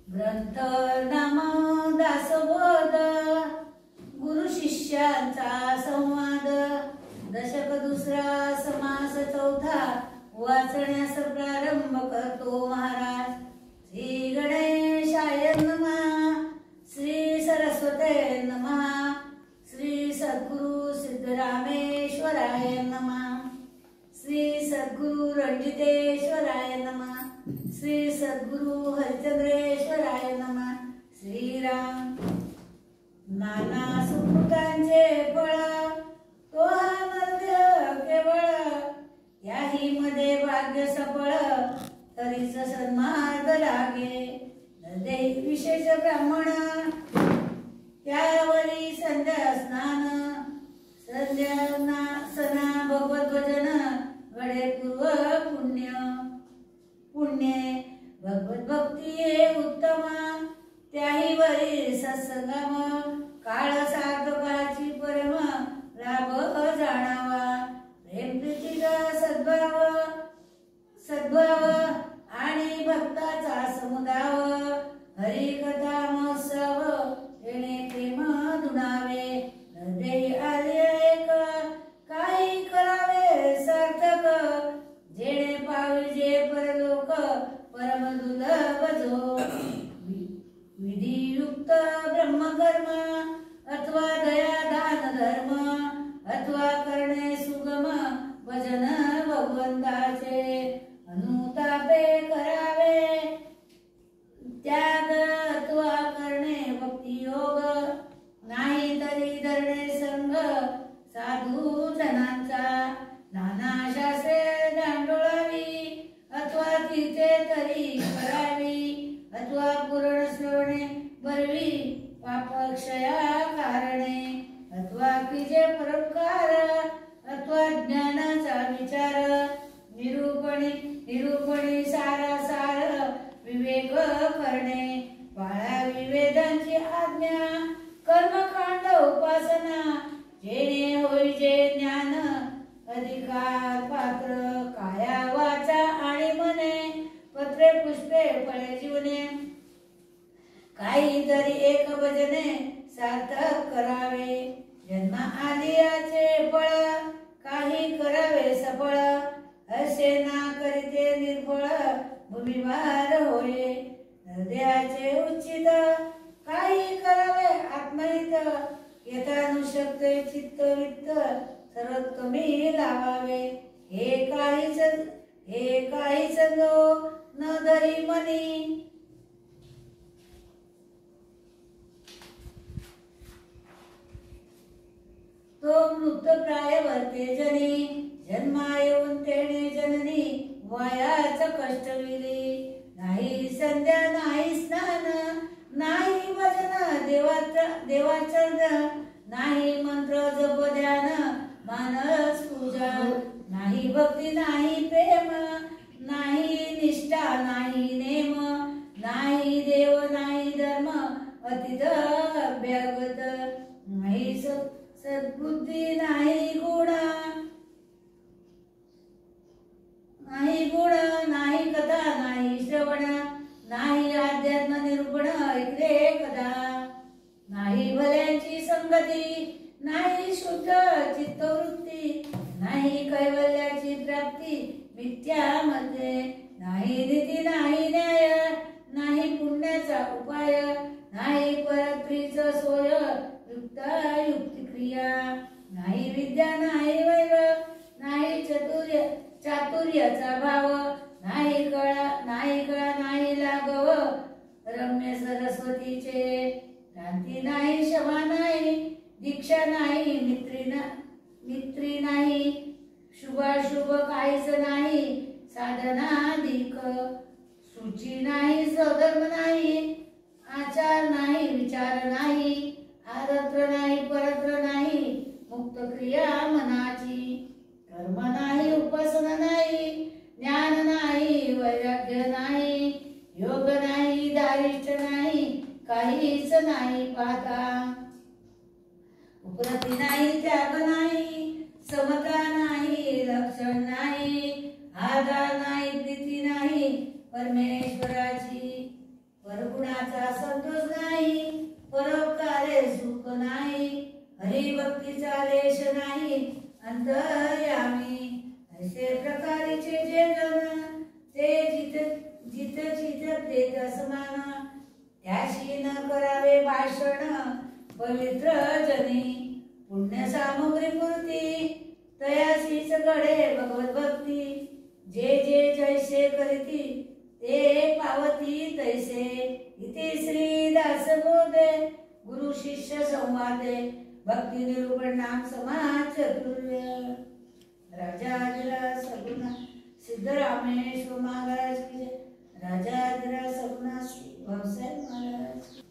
ग्रंथ नाम दासबोध गुरु शिष्यांचा संवाद दशक दुसरा समास चौथा वाचण्यास प्रारंभ करतो महाराज। श्री गणेशाय नमः, श्री सरस्वते नमः, श्री सद्गुरु सिद्धरामेश्वराय नमः, श्री सद्गुरु रणजितेश्वराय नमः, श्री सद्गुरु हरिचंद्रेश्वराय नमः। श्रीराम नाना सुकृतांचे फळ तो हा नरदेह केवळ, याही मध्ये भाग्य सफळ तरीच सन्मार्ग लागे। नरदेही विशेष ब्राह्मण त्यावरी संध्या स्नान, संध्या सना भगवत भजन घडे पूर्व पुण्य भगवत भक्ती हे उत्तम, त्याही वरी सत्संगम काळ सार्थकाची परम लाभ जाणावा। प्रेम प्रीतीचा सद्भाव आणि भक्ताचा समुदाव, हरिकथा महोत्सव येणे प्रेम दुणावे। हृदय आले एक काही करावे सार्थक, जेणे पाविजे परलोक परम दुर्लभ जो। विधियुक्त ब्रह्मकर्म अथवा दया दान धर्म, अथवा करणे सुगम भजन भगवंताचे। अनुतापे करावे त्याग अथवा करणे भक्ती योग, नाही तरी धरणे संग साधू जनांचा। नाना शास्त्रे दांडोळावी अथवा तीर्थे तरी करावी, अथवा पुराण श्रवणे बरवी पापक्षया कारणे, अथवा कीजे परोपकार अथवा ज्ञानाचा विचार। निरूपणी सार विवेक करणे, पाळावी वेदांची आज्ञा कर्मकांड उपासना, जेणे होईजे ज्ञान अधिकार पात्र काया वाचा आणि मने। पत्रे पुष्पे फळे जीवने काही तरी एक भजने सार्थक करावे। जन्मा आली याचे फळ काही करावे सफळ, असे ना करीते निर्फळ भूमिभार होय। हृदयाचे उचित काही करावे आत्महित, यथानुशक्ते चित्तवित्त सर्वोत्तमी लावावे। हे काहीच न धरी मनी, तो मृतप्राय वर्ते जनी। जन्मा येऊन तेणे जननी वयाच कष्ट विली, नाही संध्या नाही स्नान नाही भजन देवाचरण, नाही मंत्र जप ध्यान मानस पूजा, नाही भक्ती नाही प्रेम नाही निष्ठा नाही नेम, नाही देव नाही धर्म अतिथ अभ्यागत, नाही सद्बुद्धी नाही गुण नाही कथा नाही श्रवण, नाही अध्यात्म निरूपण ऐकले कदा, नाही भल्यांची संगती नाही शुद्ध चित्तवृत्ती, नाही कैवल्याची प्राप्ती मिथ्यामध्ये, नाही नीती नाही न्याय नाही पुण्याचा उपाय, नाही परत्रीचा सोय युक्ती क्रिया, नाही विद्या नाही वैभव नाही चातुर्याचा भाव, नाही कळा नाही लागव रम्य सरस्वतीचे, क्रांती नाही क्षमा नाही दीक्षा नाही मित्री नाही, शुभाशुभ काहीच नाही साधनाधिक, शुची नाही स्वधर्म नाही आचार नाही विचार नाही, आरत्र नाही परत्र नाही मुक्त क्रिया मनाची, कर्म नाही उपासना नाही ज्ञान नाही वैराग्य नाही, योग नाही दारिष्ट नाही काहीच नाही पाहता, उपरती नाही त्याग नाही समता नाही लक्षण नाही, आधार नाही प्रीती नाही परमेश्वराची, परगुणा मनाचा संतोष नाही, परोपकारे सुख नाही, हरिभक्तीचा लेश नाही अंतर्यामी. ऐसे प्रकारेचे जे जन ते जित प्रेत समान, त्याशी न करावे भाषण पवित्र जनी. पुण्य सामग्री पुरती तयासीच घडे भगवत भक्ती, जे जे जैसे करीती ते पावती तैसे. इति श्री दासबोधे गुरु शिष्य संवादे भक्ती निरूपण नाम समाज चतुर्य. राजाधिराज सगुणा सिद्धरामेश्वर महाराज की जय. राजाधिराज सगुणा श्री भाऊसाहेब महाराज.